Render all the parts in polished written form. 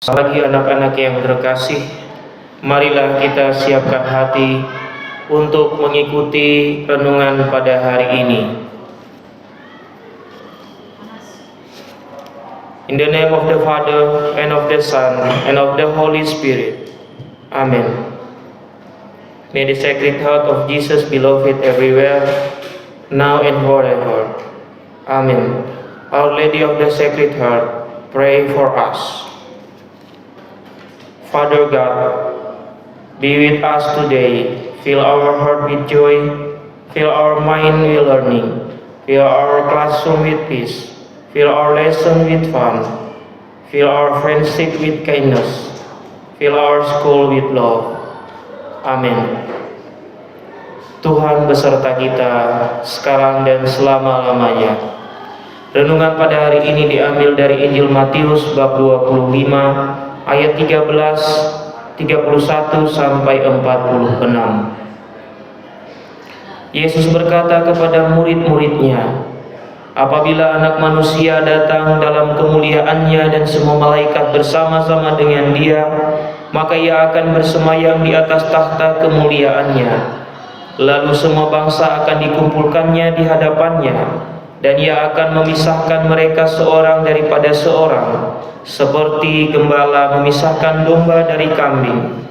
Bagi anak-anak yang terkasih, marilah kita siapkan hati untuk mengikuti renungan pada hari ini. In the name of the Father, and of the Son, and of the Holy Spirit. Amen. May the Sacred Heart of Jesus be loved everywhere, now and forever. Amen. Our Lady of the Sacred Heart, pray for us. Father God, be with us today. Fill our heart with joy, fill our mind with learning, fill our classroom with peace, fill our lesson with fun, fill our friendship with kindness, fill our school with love. Amin. Tuhan beserta kita sekarang dan selama-lamanya. Renungan pada hari ini diambil dari Injil Matius bab 25 ayat 13, 31 sampai 46. Yesus berkata kepada murid-muridnya, apabila Anak Manusia datang dalam kemuliaannya dan semua malaikat bersama-sama dengan Dia, maka Ia akan bersemayam di atas takhta kemuliaannya. Lalu semua bangsa akan dikumpulkannya di hadapannya, dan Ia akan memisahkan mereka seorang daripada seorang, seperti gembala memisahkan domba dari kambing.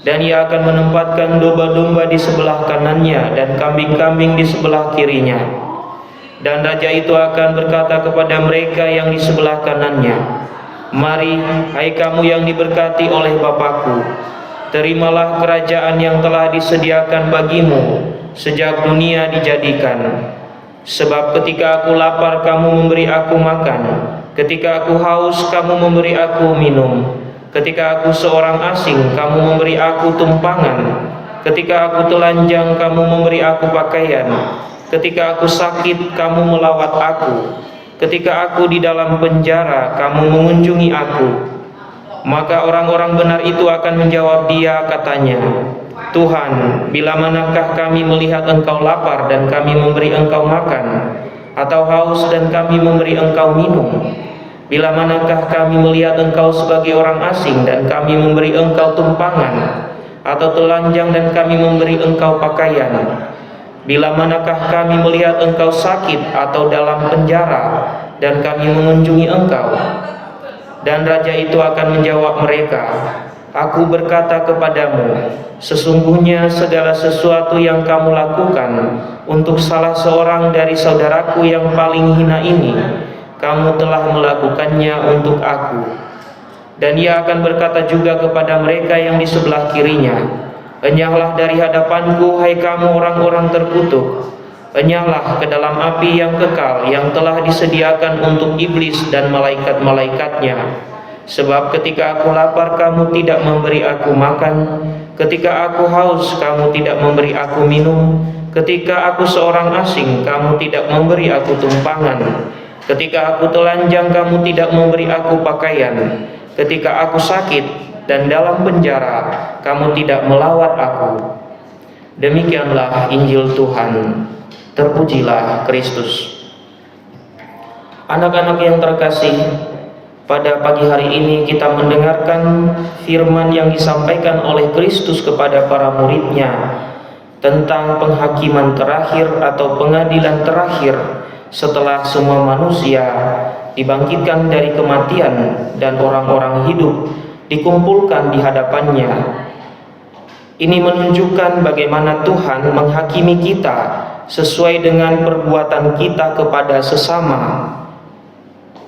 Dan Ia akan menempatkan domba-domba di sebelah kanannya dan kambing-kambing di sebelah kirinya. Dan Raja itu akan berkata kepada mereka yang di sebelah kanannya, mari, hai kamu yang diberkati oleh Bapa-Ku, terimalah kerajaan yang telah disediakan bagimu sejak dunia dijadikan. Sebab ketika aku lapar, kamu memberi aku makan, ketika aku haus, kamu memberi aku minum, ketika aku seorang asing, kamu memberi aku tumpangan, ketika aku telanjang, kamu memberi aku pakaian, ketika aku sakit, kamu melawat aku, ketika aku di dalam penjara, kamu mengunjungi aku. Maka orang-orang benar itu akan menjawab Dia, katanya, Tuhan, bila manakah kami melihat Engkau lapar dan kami memberi Engkau makan, atau haus dan kami memberi Engkau minum? Bila manakah kami melihat Engkau sebagai orang asing dan kami memberi Engkau tumpangan, atau telanjang dan kami memberi Engkau pakaian? Bila manakah kami melihat Engkau sakit atau dalam penjara dan kami mengunjungi Engkau? Dan Raja itu akan menjawab mereka, aku berkata kepadamu, sesungguhnya segala sesuatu yang kamu lakukan untuk salah seorang dari saudaraku yang paling hina ini, kamu telah melakukannya untuk aku. Dan Ia akan berkata juga kepada mereka yang di sebelah kirinya, enyahlah dari hadapanku, hai kamu orang-orang terkutuk, enyahlah ke dalam api yang kekal yang telah disediakan untuk iblis dan malaikat-malaikatnya. Sebab ketika aku lapar, kamu tidak memberi aku makan, ketika aku haus, kamu tidak memberi aku minum, ketika aku seorang asing, kamu tidak memberi aku tumpangan, ketika aku telanjang, kamu tidak memberi aku pakaian, ketika aku sakit dan dalam penjara, kamu tidak melawat aku. Demikianlah Injil Tuhan. Terpujilah Kristus. Anak-anak yang terkasih, pada pagi hari ini kita mendengarkan firman yang disampaikan oleh Kristus kepada para muridnya tentang penghakiman terakhir atau pengadilan terakhir setelah semua manusia dibangkitkan dari kematian dan orang-orang hidup dikumpulkan di hadapannya. Ini menunjukkan bagaimana Tuhan menghakimi kita sesuai dengan perbuatan kita kepada sesama.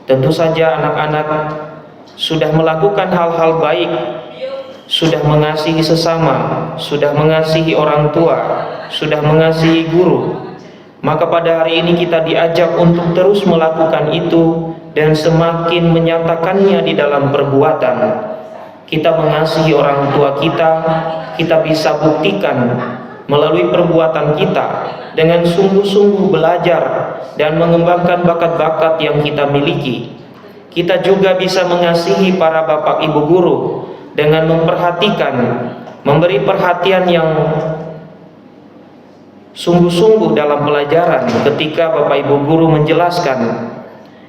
Tentu saja anak-anak sudah melakukan hal-hal baik, sudah mengasihi sesama, sudah mengasihi orang tua, sudah mengasihi guru. Maka pada hari ini kita diajak untuk terus melakukan itu dan semakin menyatakannya di dalam perbuatan. Kita mengasihi orang tua kita bisa buktikan melalui perbuatan kita dengan sungguh-sungguh belajar dan mengembangkan bakat-bakat yang kita miliki. Kita juga bisa mengasihi para bapak ibu guru dengan memperhatikan, memberi perhatian yang sungguh-sungguh dalam pelajaran ketika bapak ibu guru menjelaskan.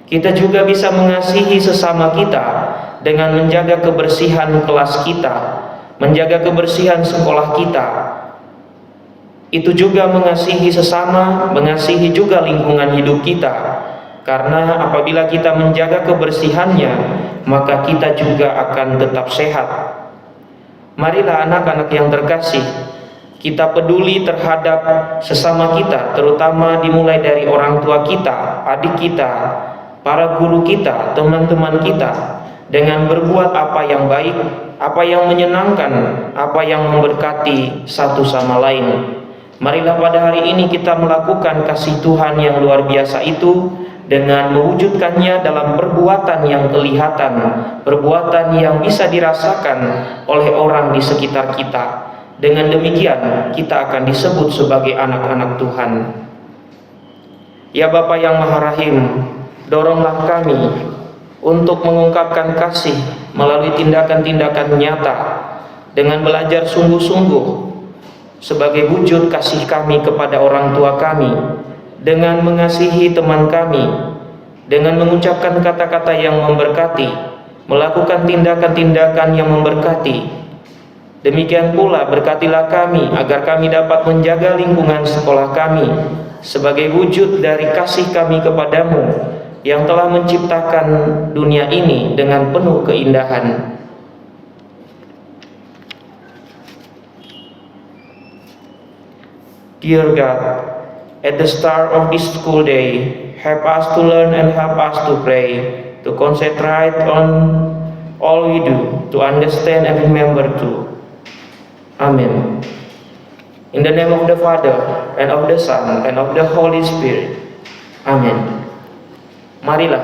Kita juga bisa mengasihi sesama kita dengan menjaga kebersihan kelas kita, menjaga kebersihan sekolah kita. Itu juga mengasihi sesama, mengasihi juga lingkungan hidup kita. Karena apabila kita menjaga kebersihannya, maka kita juga akan tetap sehat. Marilah anak-anak yang terkasih, kita peduli terhadap sesama kita, terutama dimulai dari orang tua kita, adik kita, para guru kita, teman-teman kita, dengan berbuat apa yang baik, apa yang menyenangkan, apa yang memberkati satu sama lain. Marilah pada hari ini kita melakukan kasih Tuhan yang luar biasa itu dengan mewujudkannya dalam perbuatan yang kelihatan, perbuatan yang bisa dirasakan oleh orang di sekitar kita. Dengan demikian kita akan disebut sebagai anak-anak Tuhan. Ya Bapa yang Maha Rahim, doronglah kami untuk mengungkapkan kasih melalui tindakan-tindakan nyata, dengan belajar sungguh-sungguh sebagai wujud kasih kami kepada orang tua kami, dengan mengasihi teman kami, dengan mengucapkan kata-kata yang memberkati, melakukan tindakan-tindakan yang memberkati. Demikian pula berkatilah kami agar kami dapat menjaga lingkungan sekolah kami sebagai wujud dari kasih kami kepadamu yang telah menciptakan dunia ini dengan penuh keindahan. Dear God, at the start of this school day, help us to learn and help us to pray, to concentrate on all we do, to understand and remember to. Amen. In the name of the Father, and of the Son, and of the Holy Spirit. Amen. Marilah,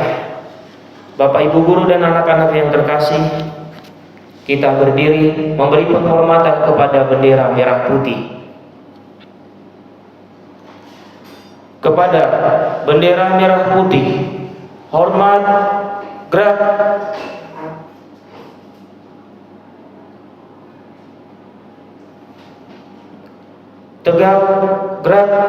Bapak Ibu Guru dan anak-anak yang terkasih, kita berdiri memberi penghormatan kepada bendera merah putih. Kepada bendera merah putih, hormat, gerak. Tegak, gerak.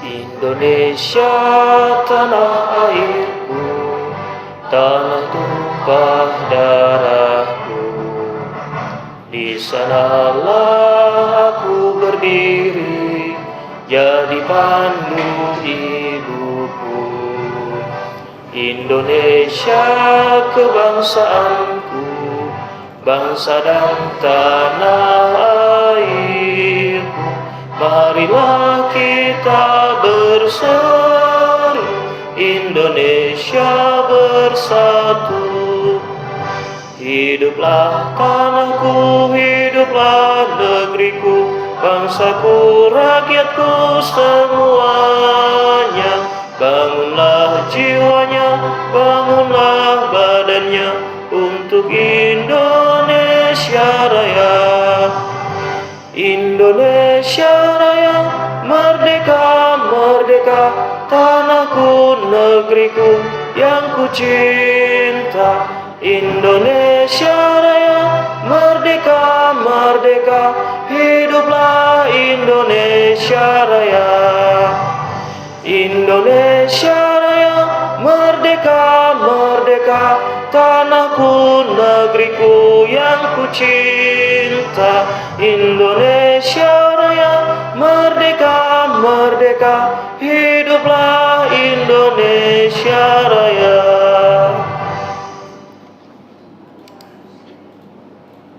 Indonesia tanah airku, tanah tumpah darahku. Di sanalah aku berdiri, jadi pandu ibuku. Indonesia kebangsaanku, bangsa dan tanah airku. Marilah kita bersatu, Indonesia bersatu. Hiduplah tanahku, hiduplah negeriku, bangsaku, rakyatku semuanya. Bangunlah jiwanya, bangunlah badannya untuk Indonesia Raya. Indonesia Raya, merdeka, merdeka, tanahku, negeriku yang ku cinta. Indonesia Raya, merdeka, merdeka, hiduplah Indonesia Raya. Indonesia Raya, merdeka, merdeka, tanahku, negeriku yang ku cinta. Indonesia Raya, merdeka, merdeka, hiduplah Indonesia Raya.